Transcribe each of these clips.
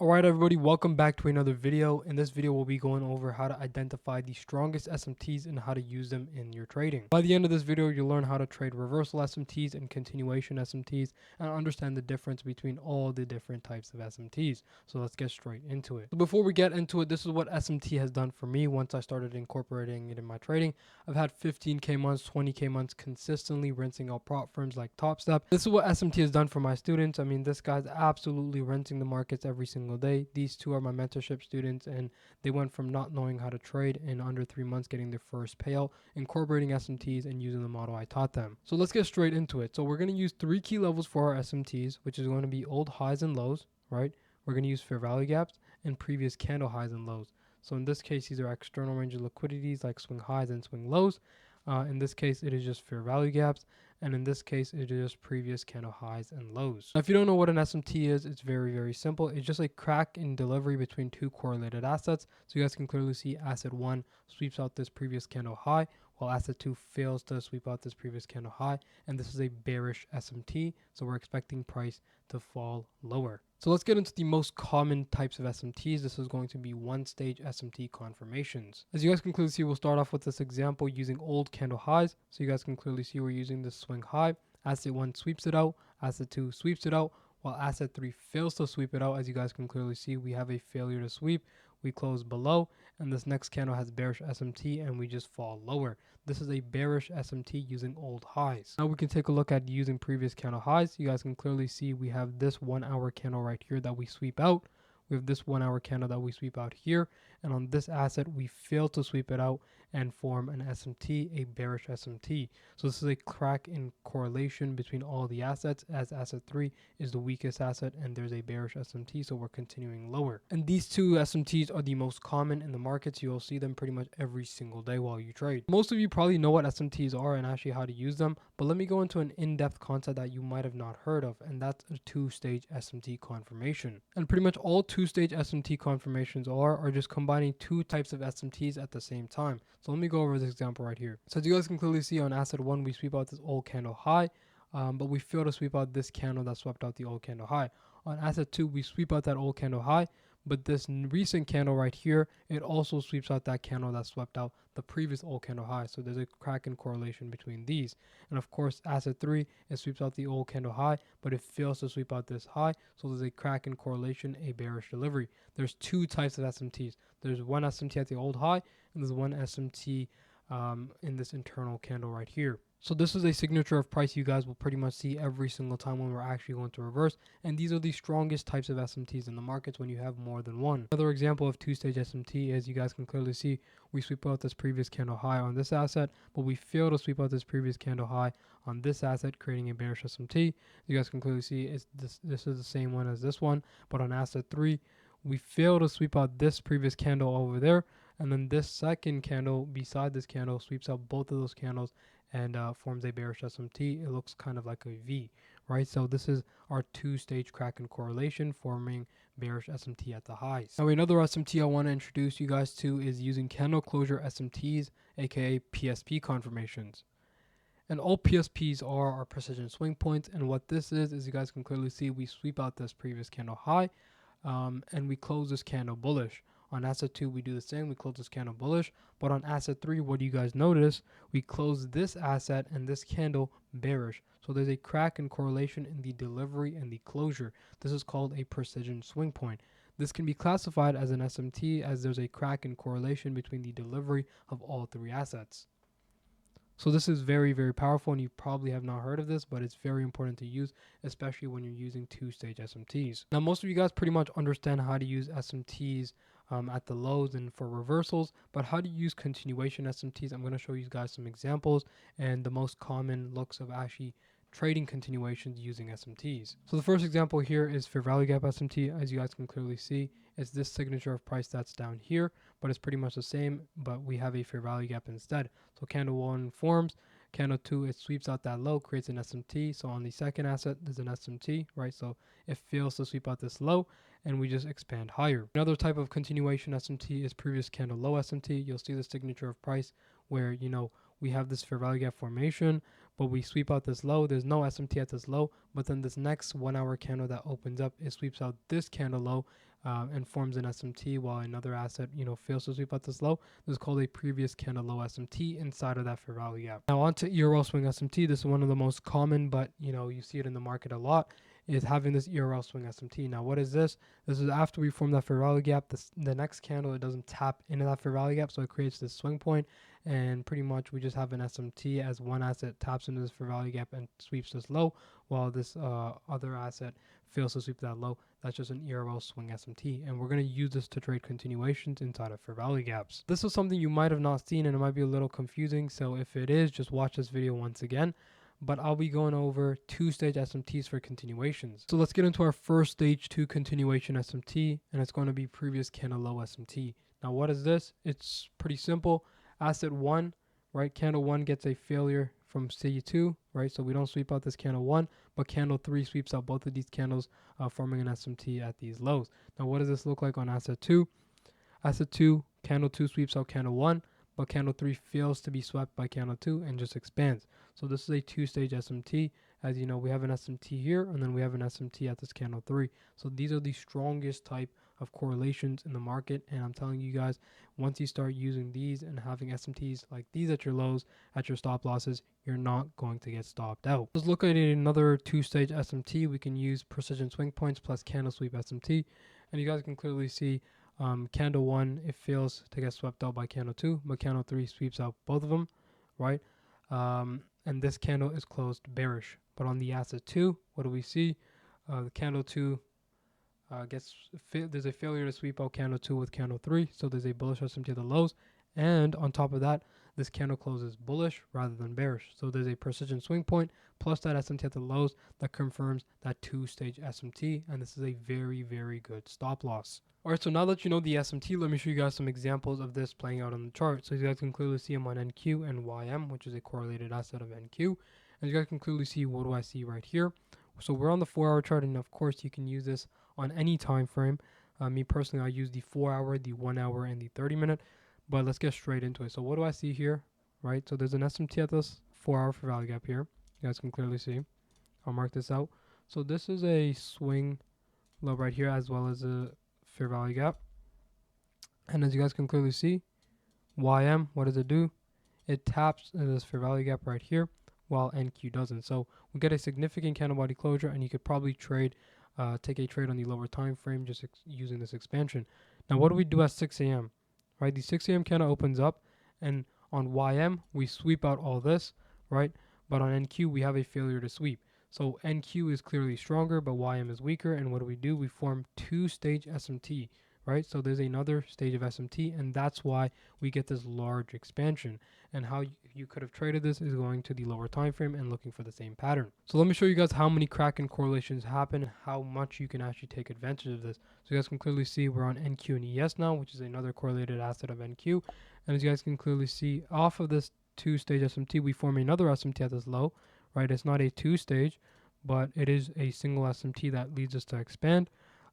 Alright everybody, welcome back to another video. In this video we'll be going over how to identify the strongest SMTs and how to use them in your trading. By the end of this video you'll learn how to trade reversal SMTs and continuation SMTs and understand the difference between all the different types of SMTs. So let's get straight into it. So before we get into it, this is what SMT has done for me once I started incorporating it in my trading. I've had 15k months, 20k months consistently rinsing out prop firms like TopStep. This is what SMT has done for my students. I mean, this guy's absolutely rinsing the markets every single day. These two are my mentorship students, and they went from not knowing how to trade in under 3 months getting their first payout, incorporating SMTs and using the model I taught them. So let's get straight into it. So we're going to use 3 key levels for our SMTs, which is going to be old highs and lows, right? We're going to use fair value gaps and previous candle highs and lows. So in this case, these are external range of liquidities like swing highs and swing lows. In this case, it is just fair value gaps. And in this case, it is previous candle highs and lows. Now, if you don't know what an SMT is, it's very, very simple. It's just a crack in delivery between two correlated assets. So you guys can clearly see asset 1 sweeps out this previous candle high, while asset 2 fails to sweep out this previous candle high. And this is a bearish SMT. So we're expecting price to fall lower. So let's get into the most common types of SMTs. This is going to be one-stage SMT confirmations. As you guys can clearly see, we'll start off with this example using old candle highs. So you guys can clearly see we're using this swing high. Asset 1 sweeps it out. Asset 2 sweeps it out, while asset 3 fails to sweep it out. As you guys can clearly see, we have a failure to sweep. We close below, and this next candle has bearish SMT, and we just fall lower. This is a bearish SMT using old highs. Now we can take a look at using previous candle highs. You guys can clearly see we have this 1 hour candle right here that we sweep out. We have this 1 hour candle that we sweep out here, and on this asset we fail to sweep it out and form an SMT, a bearish SMT. So this is a crack in correlation between all the assets, as asset 3 is the weakest asset and there's a bearish SMT, so we're continuing lower. And these two SMTs are the most common in the markets. You'll see them pretty much every single day while you trade. Most of you probably know what SMTs are and actually how to use them, but let me go into an in-depth concept that you might have not heard of, and that's a two-stage SMT confirmation. And pretty much all two-stage SMT confirmations are just combining two types of SMTs at the same time. So let me go over this example right here. So as you guys can clearly see, on asset 1 we sweep out this old candle high, but we fail to sweep out this candle that swept out the old candle high. On asset 2 we sweep out that old candle high, but this recent candle right here, it also sweeps out that candle that swept out the previous old candle high. So there's a crack in correlation between these. And of course, asset 3, it sweeps out the old candle high, but it fails to sweep out this high. So there's a crack in correlation, a bearish delivery. There's two types of SMTs. There's one SMT at the old high, and there's one SMT in this internal candle right here. So this is a signature of price you guys will pretty much see every single time when we're actually going to reverse. And these are the strongest types of SMTs in the markets when you have more than one. Another example of two-stage SMT is, you guys can clearly see we sweep out this previous candle high on this asset, but we fail to sweep out this previous candle high on this asset, creating a bearish SMT. You guys can clearly see this is the same one as this one, but on asset 3, we fail to sweep out this previous candle over there, and then this second candle beside this candle sweeps out both of those candles and forms a bearish SMT. It looks kind of like a V, right? So this is our two-stage crack in correlation forming bearish SMT at the highs. Now another SMT I want to introduce you guys to is using candle closure SMTs, aka PSP confirmations. And all PSPs are our precision swing points, and what this is you guys can clearly see we sweep out this previous candle high, and we close this candle bullish. On asset 2, we do the same. We close this candle bullish. But on asset 3, what do you guys notice? We close this asset and this candle bearish. So there's a crack in correlation in the delivery and the closure. This is called a precision swing point. This can be classified as an SMT as there's a crack in correlation between the delivery of all three assets. So this is very, very powerful, and you probably have not heard of this, but it's very important to use, especially when you're using two-stage SMTs. Now, most of you guys pretty much understand how to use SMTs at the lows and for reversals, but how to use continuation SMTs, I'm going to show you guys some examples and the most common looks of actually trading continuations using SMTs. So the first example here is fair value gap SMT. As you guys can clearly see, it's this signature of price that's down here, but it's pretty much the same, but we have a fair value gap instead. So candle 1 forms, candle 2, it sweeps out that low, creates an SMT. So on the second asset, there's an SMT, right? So it fails to sweep out this low, and we just expand higher. Another type of continuation SMT is previous candle low SMT. You'll see the signature of price where, we have this fair value gap formation, but we sweep out this low. There's no SMT at this low, but then this next 1 hour candle that opens up, it sweeps out this candle low, and forms an SMT while another asset, fails to sweep at this low. This is called a previous candle low SMT inside of that fair value gap. Now on to ERL swing SMT. This is one of the most common, but you see it in the market a lot, is having this ERL swing SMT. Now what is this? This is after we form that fair value gap. The next candle, it doesn't tap into that fair value gap, so it creates this swing point, and pretty much we just have an SMT as one asset taps into this fair value gap and sweeps this low, while this other asset fails to sweep that low. That's just an ERL swing SMT, and we're going to use this to trade continuations inside of fair value gaps. This is something you might have not seen, and it might be a little confusing, so if it is, just watch this video once again. But I'll be going over two-stage SMTs for continuations. So let's get into our first stage 2 continuation SMT, and it's going to be previous candle low SMT. Now what is this? It's pretty simple. Asset 1, right? Candle 1 gets a failure from C2, right? So we don't sweep out this candle 1, but candle 3 sweeps out both of these candles, forming an SMT at these lows. Now what does this look like on asset 2? Asset 2, candle 2 sweeps out candle 1, but candle 3 fails to be swept by candle 2 and just expands. So this is a two-stage SMT. As you know, we have an SMT here, and then we have an SMT at this candle 3. So these are the strongest type of correlations in the market, and I'm telling you guys, once you start using these and having SMTs like these at your lows, at your stop losses, you're not going to get stopped out. Let's look at another two-stage SMT. We can use precision swing points plus candle sweep SMT, and you guys can clearly see candle 1, it fails to get swept out by candle 2, but candle 3 sweeps out both of them, right? And this candle is closed bearish. But on the asset 2, what do we see? The candle 2 there's a failure to sweep out candle 2 with candle 3, so there's a bullish SMT at the lows, and on top of that, this candle closes bullish rather than bearish. So there's a precision swing point plus that SMT at the lows that confirms that two-stage SMT, and this is a very, very good stop loss. Alright, so now that you know the SMT, let me show you guys some examples of this playing out on the chart. So you guys can clearly see them on NQ and YM, which is a correlated asset of NQ. And you guys can clearly see, what do I see right here? So we're on the 4-hour chart, and of course you can use this on any time frame. Me personally, I use the 4-hour, the 1-hour, and the 30-minute. But let's get straight into it. So what do I see here? Right, so there's an SMT at this 4-hour fair value gap here. You guys can clearly see. I'll mark this out. So this is a swing low right here, as well as a fair value gap. And as you guys can clearly see, YM, what does it do? It taps into this fair value gap right here, while NQ doesn't. So we get a significant candle body closure, and you could probably take a trade on the lower time frame just using this expansion. Now what do we do at 6 a.m.? Right, the 6 a.m. candle opens up, and on YM we sweep out all this, right? But on NQ we have a failure to sweep. So NQ is clearly stronger, but YM is weaker, and what do? We form two-stage SMT, right? So there's another stage of SMT, and that's why we get this large expansion. And how you could have traded this is going to the lower time frame and looking for the same pattern. So let me show you guys how many Kraken correlations happen, how much you can actually take advantage of this. So you guys can clearly see we're on NQ and ES now, which is another correlated asset of NQ. And as you guys can clearly see, off of this two-stage SMT, we form another SMT at this low, right? It's not a two-stage, but it is a single SMT that leads us to expand.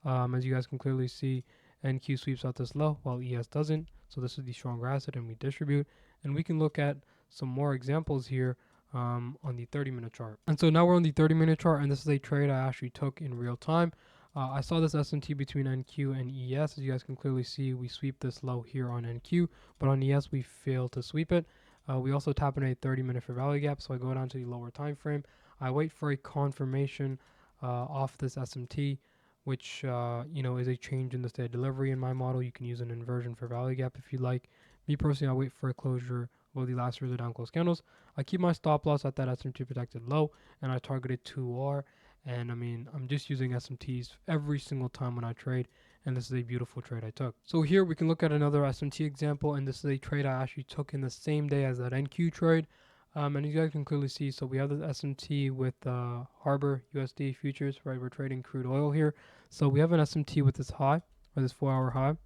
As you guys can clearly see, NQ sweeps out this low while ES doesn't. So this is the stronger asset, and we distribute. And we can look at some more examples here on the 30-minute chart. And so now we're on the 30-minute chart, and this is a trade I actually took in real time. I saw this SMT between NQ and ES. As you guys can clearly see, we sweep this low here on NQ, but on ES we fail to sweep it. We also tap in a 30-minute fair value gap, so I go down to the lower time frame. I wait for a confirmation off this SMT, which is a change in the state of delivery in my model. You can use an inversion fair value gap if you like. Me personally, I wait for a closure of the last series of down close candles. I keep my stop loss at that SMT protected low, and I targeted 2R. And I'm just using SMTs every single time when I trade, and this is a beautiful trade I took. So here we can look at another SMT example, and this is a trade I actually took in the same day as that NQ trade. And you guys can clearly see, so we have this SMT with Harbor USD futures, right? We're trading crude oil here. So we have an SMT with this high, or this 4-hour high.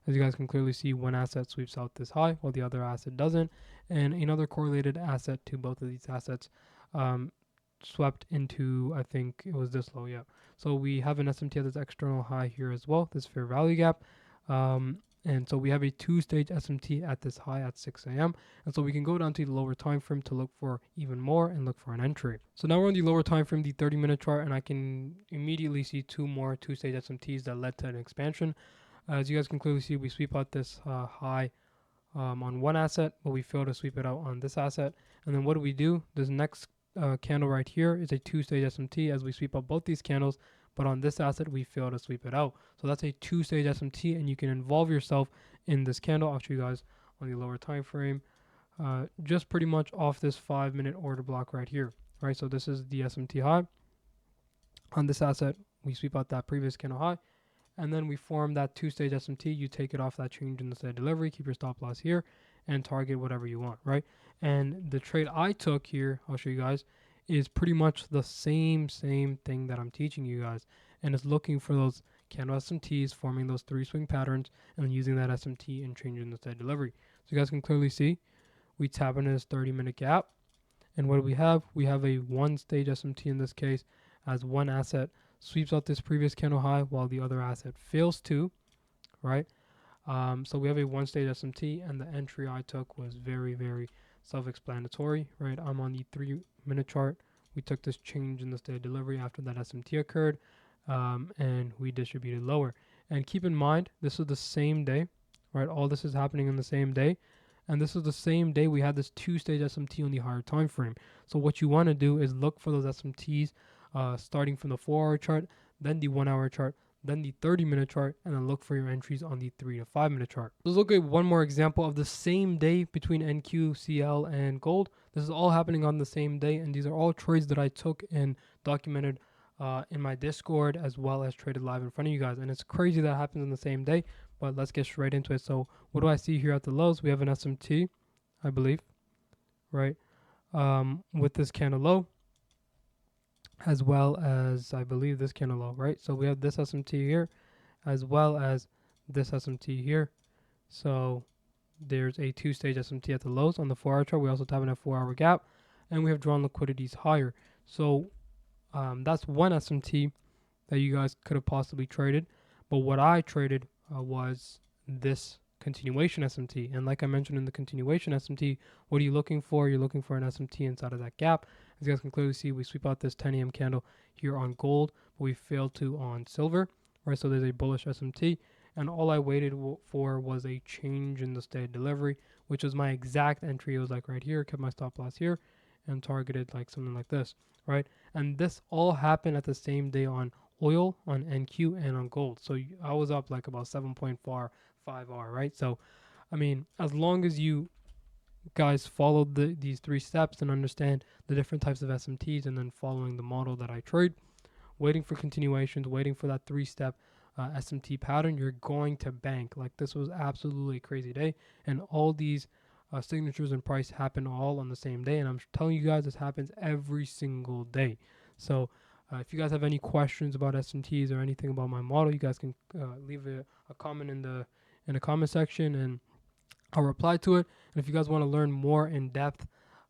As you guys can clearly see, one asset sweeps out this high while the other asset doesn't. And another correlated asset to both of these assets swept into, I think it was this low, yeah. So we have an SMT at this external high here as well, this fair value gap. And so we have a two-stage SMT at this high at 6 a.m. And so we can go down to the lower time frame to look for even more and look for an entry. So now we're on the lower time frame, the 30-minute chart, and I can immediately see two more two-stage SMTs that led to an expansion. As you guys can clearly see, we sweep out this high on one asset, but we fail to sweep it out on this asset. And then what do? This next candle right here is a two-stage SMT as we sweep out both these candles, but on this asset we fail to sweep it out. So that's a two-stage SMT, and you can involve yourself in this candle. I'll show you guys on the lower time frame, just pretty much off this 5-minute order block right here. Right, so this is the SMT high. On this asset, we sweep out that previous candle high, and then we form that two-stage SMT. You take it off that change in the steady delivery, keep your stop loss here, and target whatever you want, right? And the trade I took here, I'll show you guys, is pretty much the same thing that I'm teaching you guys, and it's looking for those candle SMTs, forming those three swing patterns, and then using that SMT and changing the steady delivery. So you guys can clearly see, we tap into this 30-minute gap, and what do we have? We have a one-stage SMT in this case, as one asset sweeps out this previous candle high while the other asset fails to, right? So we have a one-stage SMT, and the entry I took was very self-explanatory, right? I'm on the 3-minute chart. We took this change in the steady delivery after that SMT occurred, and we distributed lower. And keep in mind, this is the same day, right? All this is happening in the same day, and this is the same day we had this two-stage SMT on the higher time frame. So what you want to do is look for those SMTs starting from the 4-hour chart, then the 1-hour chart, then the 30-minute chart, and then look for your entries on the 3 to 5-minute chart. Let's look at one more example of the same day between NQ, CL, and gold. This is all happening on the same day, and these are all trades that I took and documented in my Discord, as well as traded live in front of you guys. And it's crazy that happens on the same day, but let's get straight into it. So what do I see here at the lows? We have an SMT, I believe, right, with this candle low, as well as I believe this candle low, right? So we have this SMT here, as well as this SMT here. So there's a two-stage SMT at the lows on the 4-hour chart. We also tap in a 4-hour gap, and we have drawn liquidities higher. So that's one SMT that you guys could have possibly traded, but what I traded was this continuation SMT. And like I mentioned in the continuation SMT, what are you looking for? You're looking for an SMT inside of that gap. As you guys can clearly see, we sweep out this 10 a.m. candle here on gold, but we failed to on silver, right? So there's a bullish SMT, and all I waited for was a change in the steady delivery, which was my exact entry. It was like right here, kept my stop loss here, and targeted like something like this, right? And this all happened at the same day on oil, on NQ, and on gold. So I was up like about 7.5R, right? So, I mean, as long as you guys follow these 3 steps and understand the different types of SMTs, and then following the model that I trade, waiting for continuations, waiting for that 3-step SMT pattern, you're going to bank. Like, this was absolutely a crazy day, and all these signatures and price happen all on the same day, and I'm telling you guys, this happens every single day. So if you guys have any questions about SMTs or anything about my model, you guys can leave a comment in the comment section, and I'll reply to it. And if you guys want to learn more in depth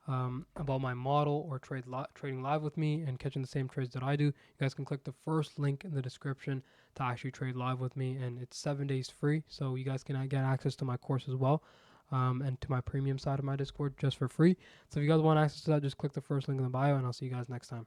about my model, or trading live with me and catching the same trades that I do, you guys can click the first link in the description to actually trade live with me, and it's 7 days free. So you guys can get access to my course as well, and to my premium side of my Discord just for free. So if you guys want access to that, just click the first link in the bio, and I'll see you guys next time.